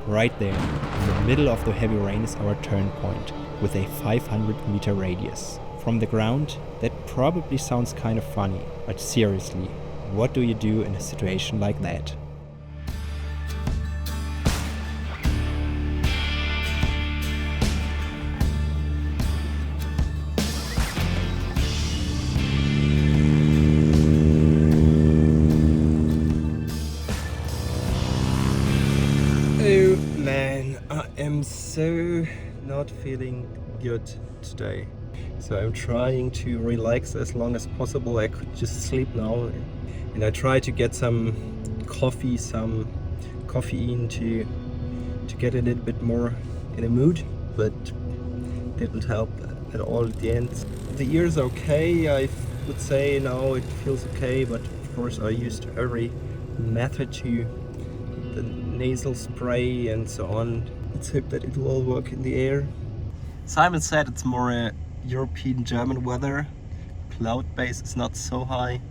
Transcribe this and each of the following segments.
Right there, in the middle of the heavy rain, is our Turnpoint, with a 500-meter radius. From the ground, that probably sounds kind of funny, but seriously, what do you do in a situation like that? Oh man, I am so not feeling good today. So I'm trying to relax as long as possible. I could just sleep now, and I try to get some coffee, some caffeine to get a little bit more in a mood, but didn't help at all at the end. The ear's okay, I would say now it feels okay, but of course I used every method to the nasal spray and so on. Let's hope that it will all work in the air. Simon said it's more a European German weather. Cloud base is not so high,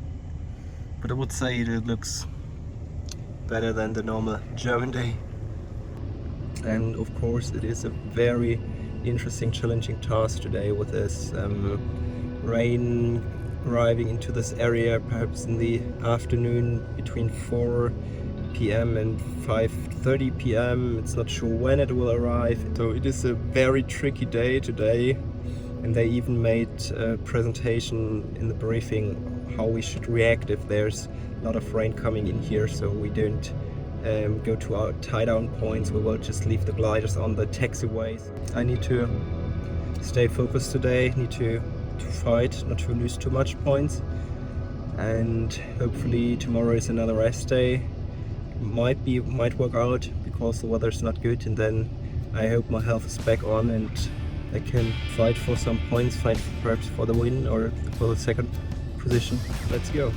but I would say it looks better than the normal German day. And of course it is a very interesting, challenging task today with this rain arriving into this area perhaps in the afternoon between 4 p.m. and 5:30 p.m. It's not sure when it will arrive. So it is a very tricky day today, and they even made a presentation in the briefing how we should react if there's a lot of rain coming in here, so we don't go to our tie-down points. We will just leave the gliders on the taxiways. I need to stay focused today, need to fight not to lose too much points, and hopefully tomorrow is another rest day. Might work out because the weather's not good, and then I hope my health is back on and I can fight for some points, fight perhaps for the win or for the second position. Let's go.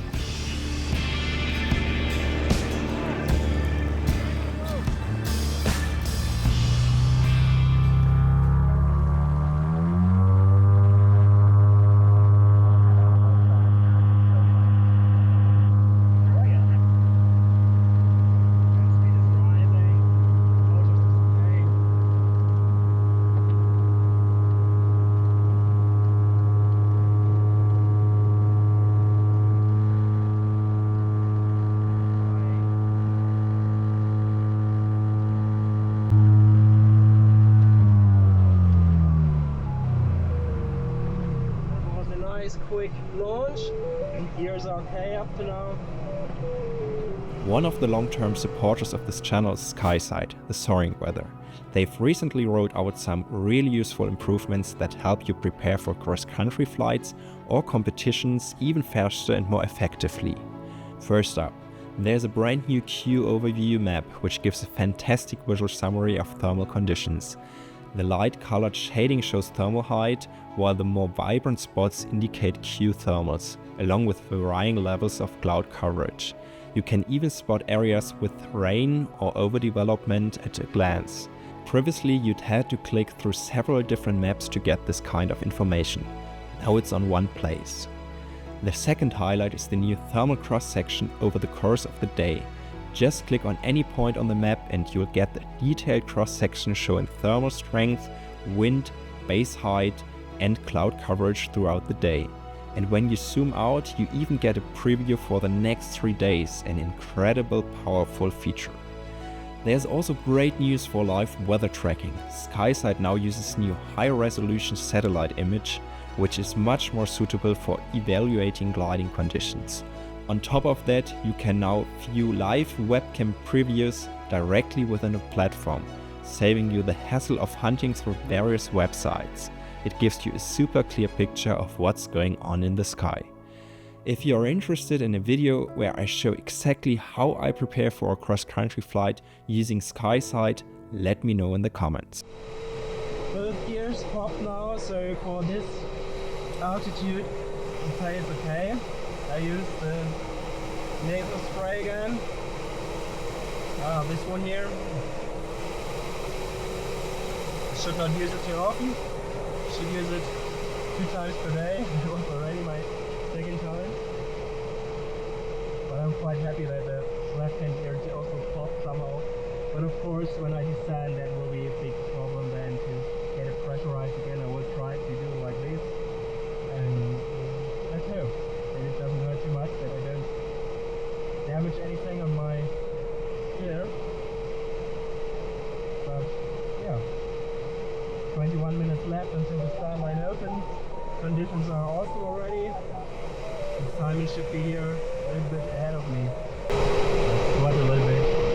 Quick launch. Ears are okay up to now. One of the long-term supporters of this channel is SkySight, the soaring weather. They've recently rolled out some really useful improvements that help you prepare for cross-country flights or competitions even faster and more effectively. First up, there's a brand new Q overview map which gives a fantastic visual summary of thermal conditions. The light-colored shading shows thermal height, while the more vibrant spots indicate Q thermals, along with varying levels of cloud coverage. You can even spot areas with rain or overdevelopment at a glance. Previously, you'd had to click through several different maps to get this kind of information. Now it's on one place. The second highlight is the new thermal cross-section over the course of the day. Just click on any point on the map and you'll get the detailed cross-section showing thermal strength, wind, base height and cloud coverage throughout the day. And when you zoom out, you even get a preview for the next 3 days, an incredible powerful feature. There's also great news for live weather tracking. SkySight now uses new high-resolution satellite image, which is much more suitable for evaluating gliding conditions. On top of that, you can now view live webcam previews directly within a platform, saving you the hassle of hunting through various websites. It gives you a super clear picture of what's going on in the sky. If you are interested in a video where I show exactly how I prepare for a cross-country flight using SkySight, let me know in the comments. Both gears popped now, so for this altitude the play is okay. I use the nasal spray again. This one here. Should not use it too often. Should use it 2 times per day. It was already my second time. But I'm quite happy that the left hand ear also popped somehow But of course, when I descend, that will be a big problem then to get it pressurized again. I will try to do it like this, and let's hope that it doesn't hurt too much, that I don't damage anything on my gear. But yeah, 21 minutes left until the start line opens. Conditions are also already. And Simon should be here a little bit ahead of me. Sweat a little bit.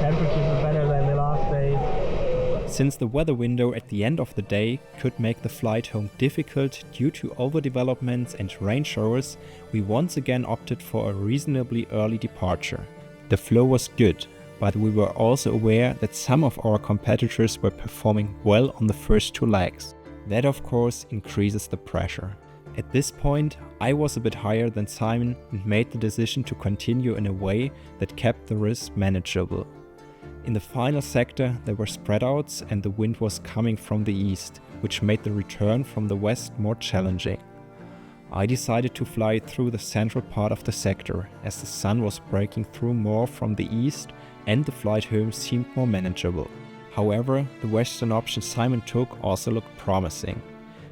Temperatures are better than the last days. Since the weather window at the end of the day could make the flight home difficult due to overdevelopments and rain showers, we once again opted for a reasonably early departure. The flow was good, but we were also aware that some of our competitors were performing well on the first two legs. That of course increases the pressure. At this point, I was a bit higher than Simon and made the decision to continue in a way that kept the risk manageable. In the final sector there were spreadouts and the wind was coming from the east, which made the return from the west more challenging. I decided to fly through the central part of the sector, as the sun was breaking through more from the east and the flight home seemed more manageable. However, the western option Simon took also looked promising.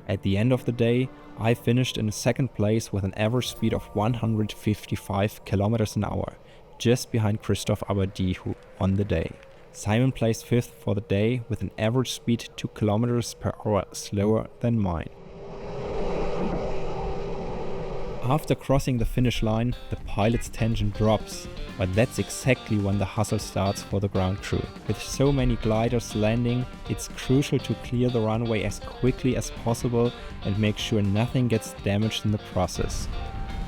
At the end of the day, I finished in second place with an average speed of 155 km an hour, just behind Christoph Abadi, who won the day. Simon placed fifth for the day with an average speed 2 km per hour slower than mine. After crossing the finish line, the pilot's tension drops, but that's exactly when the hustle starts for the ground crew. With so many gliders landing, it's crucial to clear the runway as quickly as possible and make sure nothing gets damaged in the process.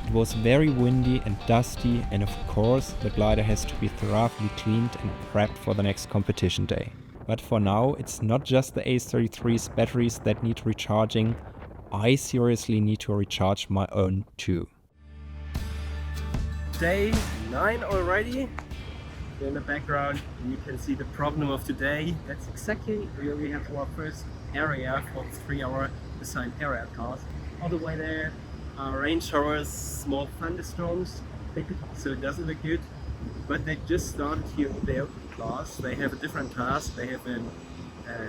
It was very windy and dusty, and of course the glider has to be thoroughly cleaned and prepped for the next competition day. But for now, it's not just the Ace-33's batteries that need recharging. I seriously need to recharge my own too. Day 9 already. In the background you can see the problem of today. That's exactly where we have our first area for the 3-hour assigned area task. All the way there are rain showers, small thunderstorms, so it doesn't look good. But they just started here in their class. They have a different task. They have a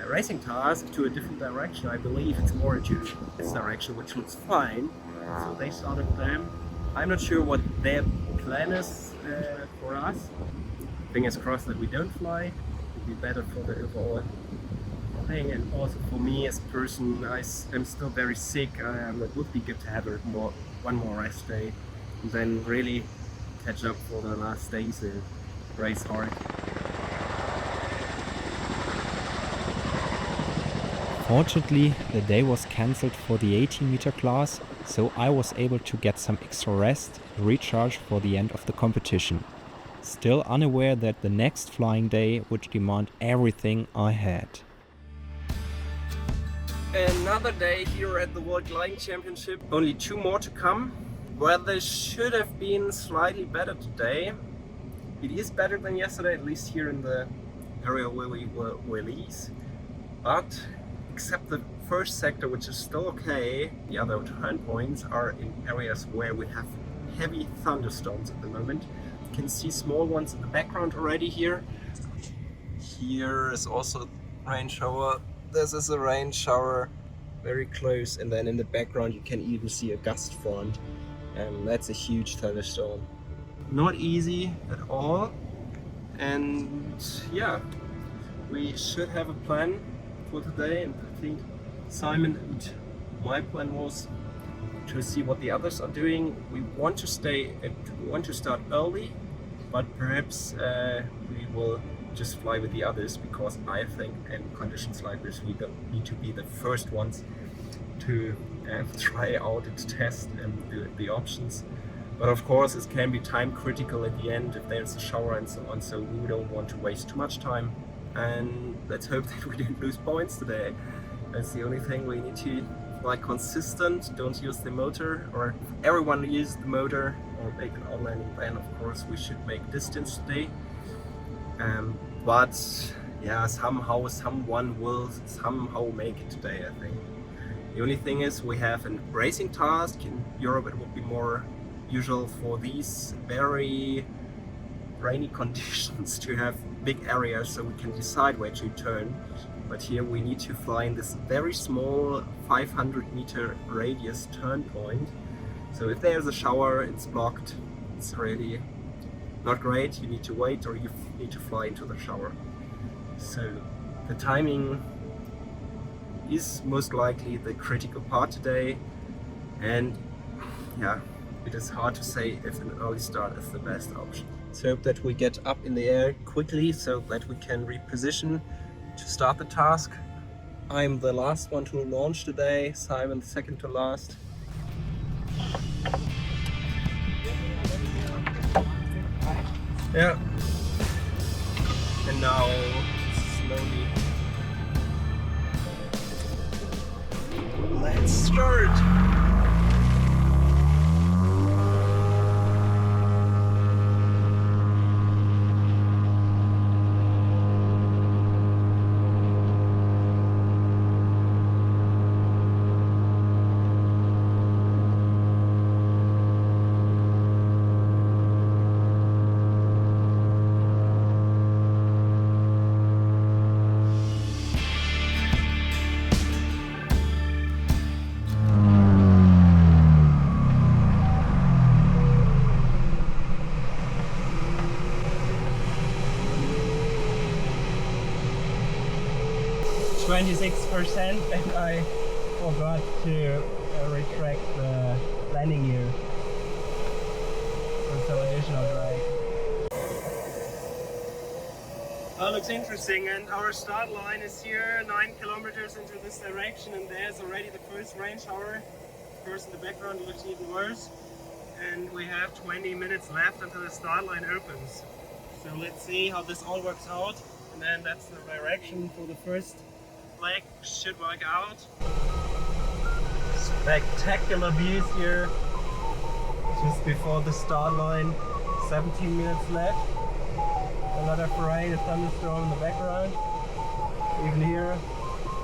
racing task to a different direction. I believe it's more to this direction, which looks fine. So they started them. I'm not sure what their plan is for us. Fingers crossed that we don't fly. It would be better for the overall thing, and also for me as a person, I'm still very sick. It would be good to have one more rest day and then really catch up for the last days and race hard. Fortunately, the day was cancelled for the 18-meter class, so I was able to get some extra rest and recharge for the end of the competition. Still unaware that the next flying day would demand everything I had. Another day here at the World Gliding Championship. Only 2 more to come. Weather should have been slightly better today. It is better than yesterday, at least here in the area where we were released. But except the first sector, which is still okay, the other turnpoints are in areas where we have heavy thunderstorms at the moment. You can see small ones in the background already here. Here is also rain shower. This is a rain shower very close, and then in the background you can even see a gust front. That's a huge thunderstorm. Not easy at all, and yeah, we should have a plan for today, and I think Simon and my plan was to see what the others are doing. We want to start early, but perhaps we will just fly with the others, because I think in conditions like this we don't need to be the first ones to try out and test the options. But of course it can be time critical at the end if there's a shower and so on, so we don't want to waste too much time, and let's hope that we don't lose points today. That's the only thing. We need to fly consistent, don't use the motor, or if everyone uses the motor or make an on-landing plan, of course we should make distance today. But yeah, somehow someone will somehow make it today, I think. The only thing is we have a racing task. In Europe it would be more usual for these very rainy conditions to have big areas so we can decide where to turn. But here we need to fly in this very small 500-meter radius turn point. So if there's a shower, it's blocked. It's really not great. You need to wait or you need to fly into the shower. So the timing is most likely the critical part today. And yeah, it is hard to say if an early start is the best option. Let's hope that we get up in the air quickly so that we can reposition to start the task. I'm the last one to launch today, Simon the second to last. Yeah. And now slowly. Let's start! %, and I forgot to retract the landing gear. So some additional drag. Looks interesting, and our start line is here 9 kilometers into this direction, and there's already the first rain shower. Of course in the background it looks even worse. And we have 20 minutes left until the start line opens. So let's see how this all works out, and then that's the direction for the first leg should work out. Spectacular views here just before the start line. 17 minutes left. A lot of rain, a thunderstorm in the background. Even here,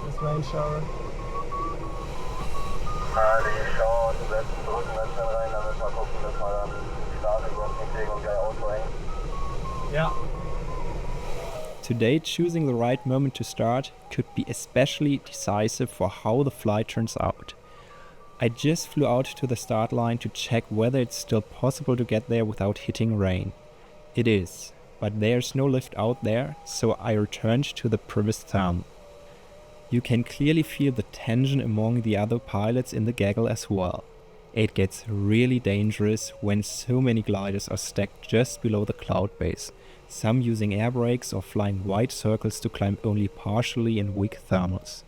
this rain shower. Die Shower setzen, drücken ganz schnell rein, damit wir gucken, dass wir dann starten und hinkriegen und gleich ausbringen. Yeah. Today, choosing the right moment to start could be especially decisive for how the flight turns out. I just flew out to the start line to check whether it's still possible to get there without hitting rain. It is, but there's no lift out there, so I returned to the previous town. You can clearly feel the tension among the other pilots in the gaggle as well. It gets really dangerous when so many gliders are stacked just below the cloud base, some using air brakes or flying wide circles to climb only partially in weak thermals.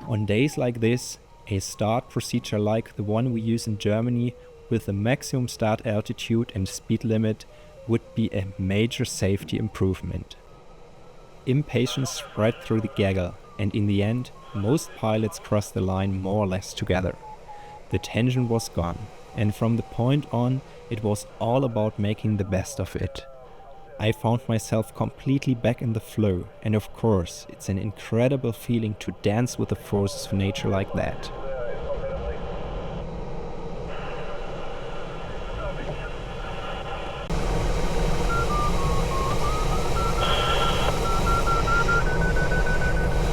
On days like this, a start procedure like the one we use in Germany with the maximum start altitude and speed limit would be a major safety improvement. Impatience spread through the gaggle, and in the end, most pilots crossed the line more or less together. The tension was gone, and from the point on, it was all about making the best of it. I found myself completely back in the flow, and of course, it's an incredible feeling to dance with the forces of nature like that.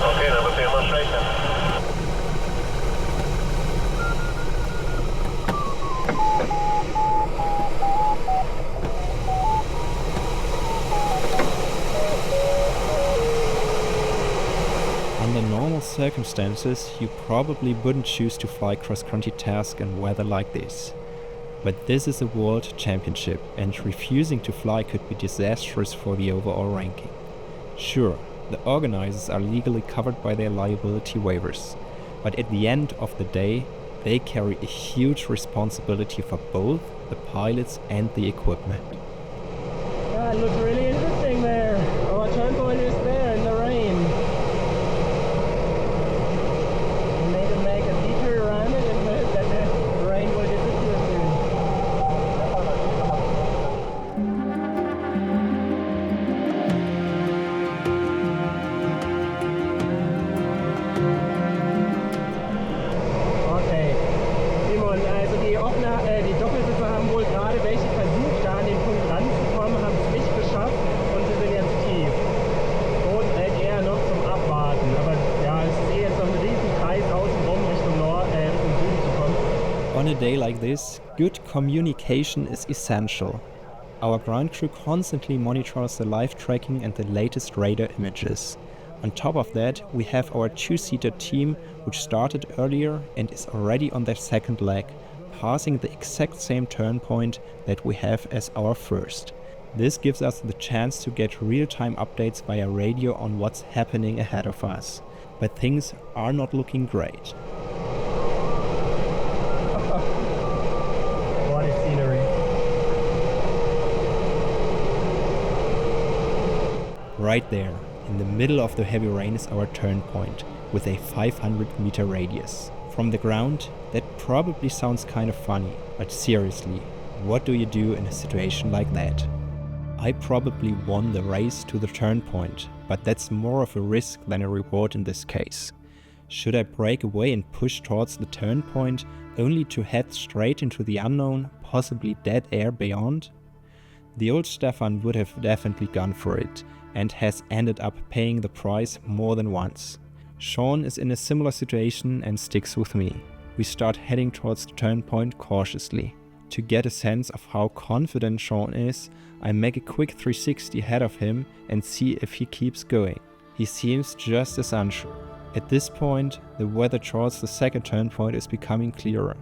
Okay, dann wird immer schlechter. Under normal circumstances, you probably wouldn't choose to fly cross-country tasks in weather like this. But this is a world championship, and refusing to fly could be disastrous for the overall ranking. Sure, the organizers are legally covered by their liability waivers, but at the end of the day, they carry a huge responsibility for both the pilots and the equipment. Yeah, it looks really interesting there. Our turnpoint is there in the rain. We made it make a detour around it and hope that the rain will disappear soon. Okay, Simon, also die Doppelsitzer haben wohl gerade welche versucht, da an den Punkt day like this, good communication is essential. Our ground crew constantly monitors the live tracking and the latest radar images. On top of that, we have our two-seater team, which started earlier and is already on their second leg, passing the exact same turn point that we have as our first. This gives us the chance to get real-time updates via radio on what's happening ahead of us. But things are not looking great. What a scenery. Right there, in the middle of the heavy rain, is our turn point, with a 500-meter radius. From the ground, that probably sounds kind of funny, but seriously, what do you do in a situation like that? I probably won the race to the turn point, but that's more of a risk than a reward in this case. Should I break away and push towards the turn point, only to head straight into the unknown, possibly dead air beyond? The old Stefan would have definitely gone for it, and has ended up paying the price more than once. Sean is in a similar situation and sticks with me. We start heading towards the turn point cautiously. To get a sense of how confident Sean is, I make a quick 360 ahead of him and see if he keeps going. He seems just as unsure. At this point, the weather towards the second turn point is becoming clearer,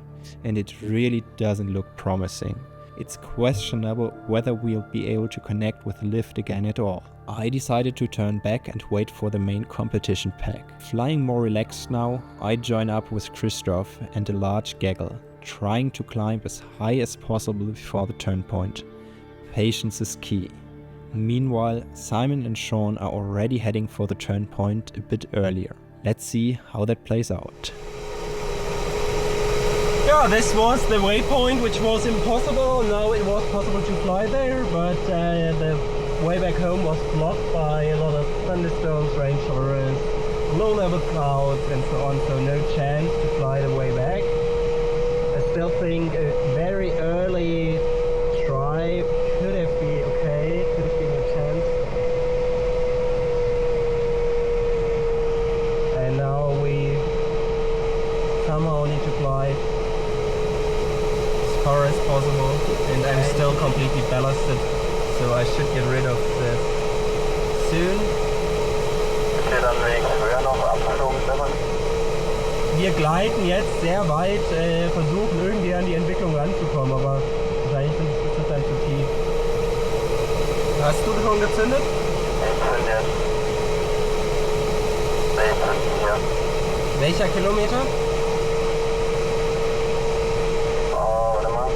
and it really doesn't look promising. It's questionable whether we'll be able to connect with the lift again at all. I decided to turn back and wait for the main competition pack. Flying more relaxed now, I join up with Christoph and a large gaggle, trying to climb as high as possible before the turn point. Patience is key. Meanwhile, Simon and Sean are already heading for the turn point a bit earlier. Let's see how that plays out. Yeah, this was the waypoint, which was impossible. Now it was possible to fly there, but the way back home was blocked by a lot of thunderstorms, rain showers, low-level clouds and so on, so no chance to fly the way back. I still think a very early try could have been okay, could have been a chance. And now we somehow need to fly as far as possible, and I'm still completely ballasted, so I should get rid of this soon. Okay, dann wegen höher noch abgeschoben, Stefan. Wir gleiten jetzt sehr weit, versuchen irgendwie an die Entwicklung ranzukommen, aber wahrscheinlich ist das dann zu tief. Hast du schon gezündet? Ich zünde jetzt. Nee, ich zünde hier. Welcher Kilometer? Oh, warte mal.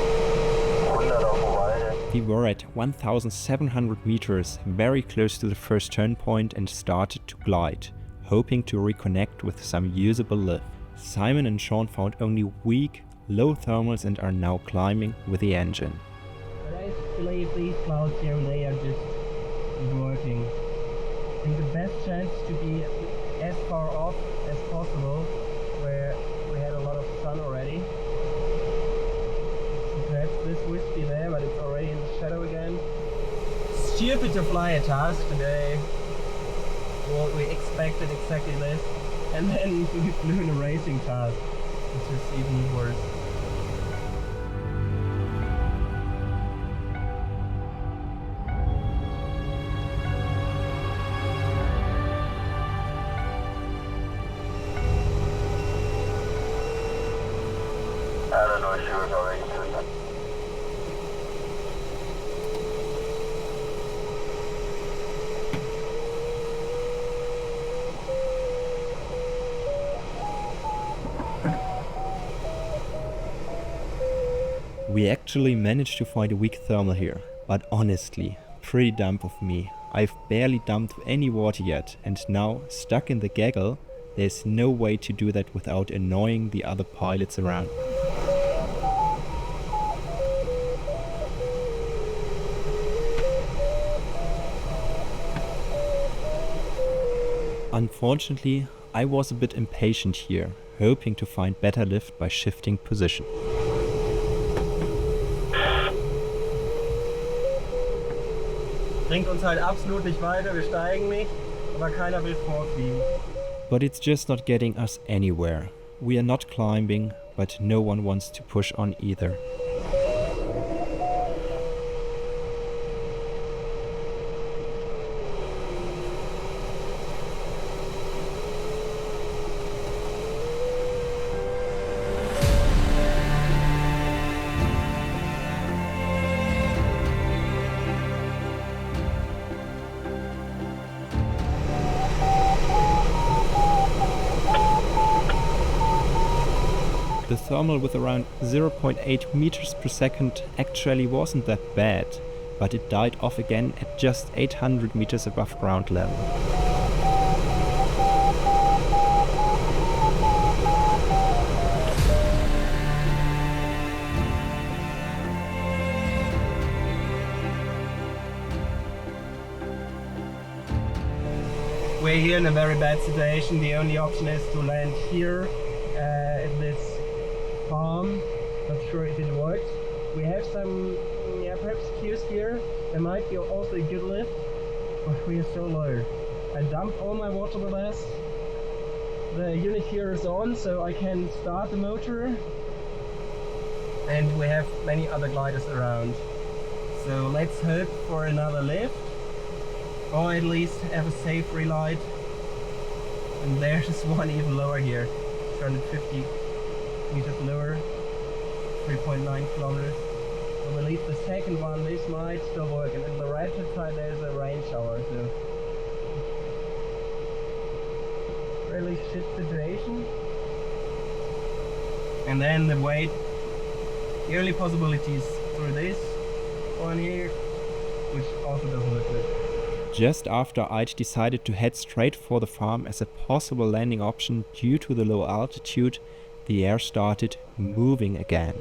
100 auf Uvalde. We were at 1,700 meters, very close to the first turn point, and started to glide, hoping to reconnect with some usable lift. Simon and Sean found only weak, low thermals and are now climbing with the engine. I believe these clouds here and they are just working. I think the best chance to be as far off as possible, where we had a lot of sun already. So perhaps this wispy there, but it's already in the shadow again. Stupid to fly a task today. Well, we expected exactly this, and then we flew in a racing task, which is even worse. I don't know if she was already zündet. We actually managed to find a weak thermal here, but honestly, pretty dumb of me. I've barely dumped any water yet, and now, stuck in the gaggle, there's no way to do that without annoying the other pilots around. Unfortunately, I was a bit impatient here, hoping to find better lift by shifting position. Bringt uns halt absolut nicht weiter, wir steigen nicht, aber keiner will vorfliegen. But it's just not getting us anywhere. We are not climbing, but no one wants to push on either. The thermal with around 0.8 meters per second actually wasn't that bad, but it died off again at just 800 meters above ground level. We're here in a very bad situation. The only option is to land here at this farm. Not sure if it works. We have some perhaps queues here. There might be also a good lift, but we are so low. I dumped all my water ballast. The unit here is on, so I can start the motor. And we have many other gliders around. So let's hope for another lift, or at least have a safe relight. And there's one even lower here, 250 meters lower, 3.9 kilometers. I believe the second one, this might still work, and on the right hand side there's a rain shower, so really shit situation. And then the weight, the only possibility is through this one here, which also doesn't look good. Just after I'd decided to head straight for the farm as a possible landing option due to the low altitude, the air started moving again.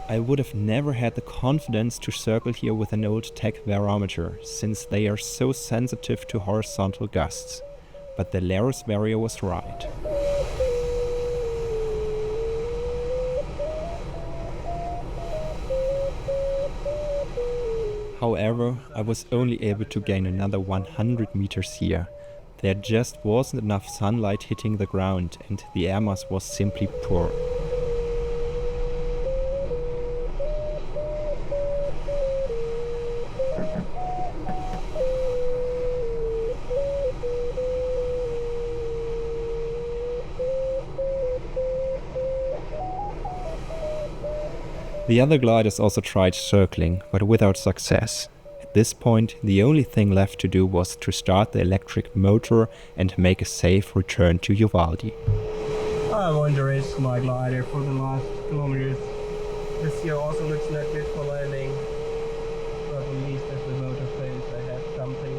I would have never had the confidence to circle here with an old tech barometer, since they are so sensitive to horizontal gusts. But the Laris Vario was right. However, I was only able to gain another 100 meters here. There just wasn't enough sunlight hitting the ground, and the air mass was simply poor. The other gliders also tried circling, but without success. At this point, the only thing left to do was to start the electric motor and make a safe return to Uvalde. I wonder is my glider for the last kilometers. This here also looks not good for landing, but at least if the motor fails I have something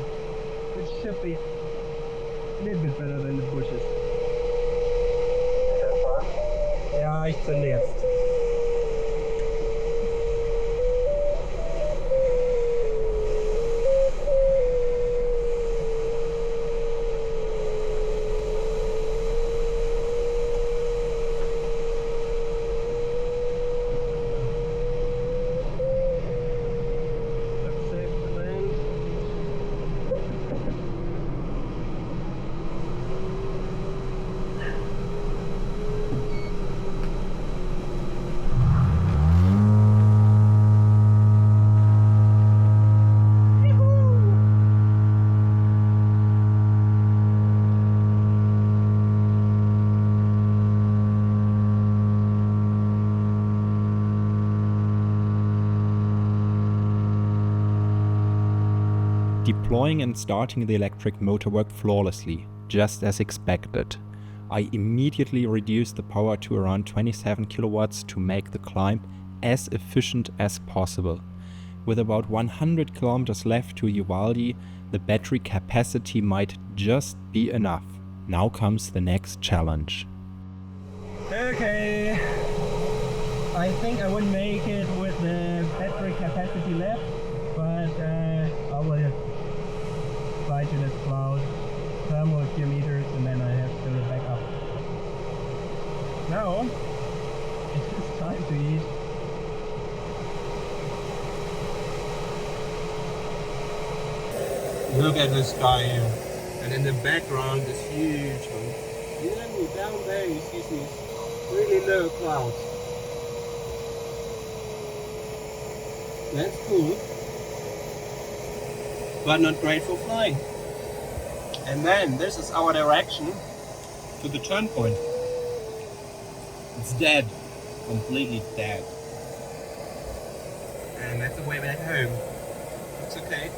which should be a little bit better than the bushes. Ja, ich zünde jetzt. Deploying and starting the electric motor worked flawlessly, just as expected. I immediately reduced the power to around 27 kilowatts to make the climb as efficient as possible. With about 100 kilometers left to Uvalde, the battery capacity might just be enough. Now comes the next challenge. Okay, I think I would make it with the battery capacity left, but but I will fly to this cloud, thermal a few meters, and then I have to go back up. Now it is time to eat. Look at the sky here, and in the background this huge one. Even down there you see these really low clouds. That's cool, but not great for flying. And then this is our direction to the Turnpoint. It's dead, completely dead. And that's the way back home. It's okay.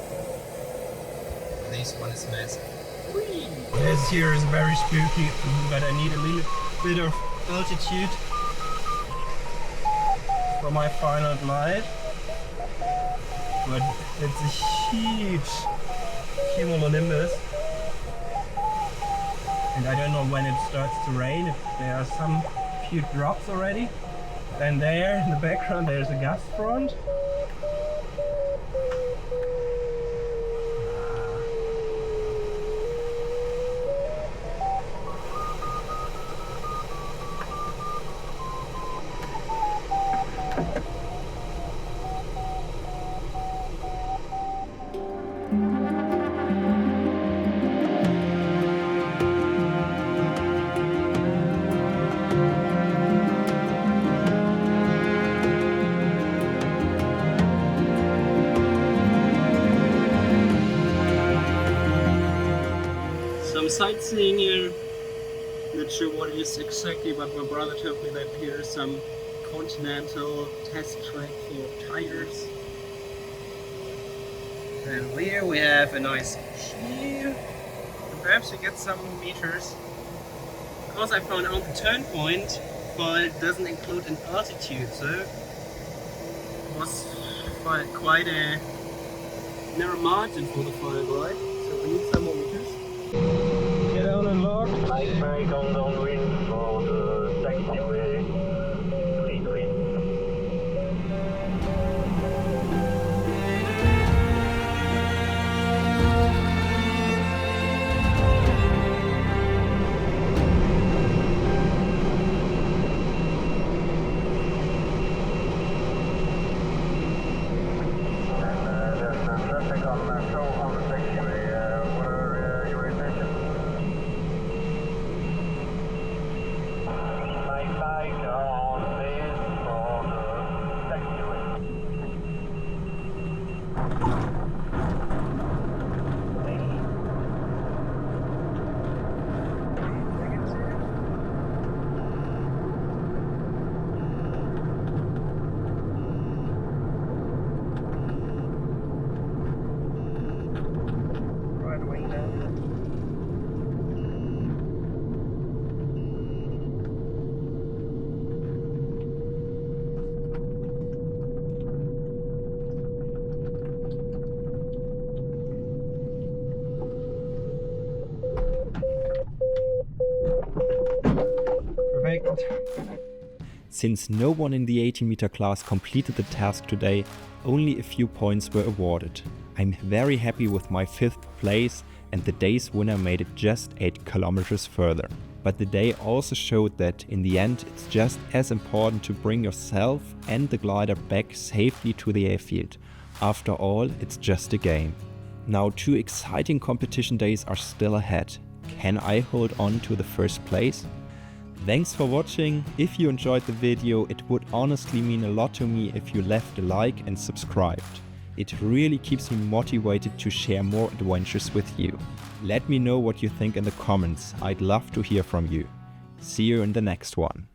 This one is massive. This here is very spooky, but I need a little bit of altitude for my final glide. But it's a huge cumulonimbus, and I don't know when it starts to rain. There are some few drops already. And there in the background there's a gust front. Some sightseeing here, not sure what it is exactly, but my brother told me that here is some continental test track for tigers. And here we have a nice view, and perhaps we get some meters. Because I found out the Turnpoint, but it doesn't include an altitude, so it was quite a narrow margin for the final glide, so we need some more meters. Get down and lock. Nice break on downwind for the taxiway. Fleet wind. And there's traffic on show on the taxiway. What are your intentions? Perfect. Since no one in the 80-meter class completed the task today, only a few points were awarded. I'm very happy with my 5th place, and the day's winner made it just 8 kilometers further. But the day also showed that in the end it's just as important to bring yourself and the glider back safely to the airfield. After all, it's just a game. Now 2 exciting competition days are still ahead. Can I hold on to the first place? Thanks for watching. If you enjoyed the video, it would honestly mean a lot to me if you left a like and subscribed. It really keeps me motivated to share more adventures with you. Let me know what you think in the comments. I'd love to hear from you. See you in the next one.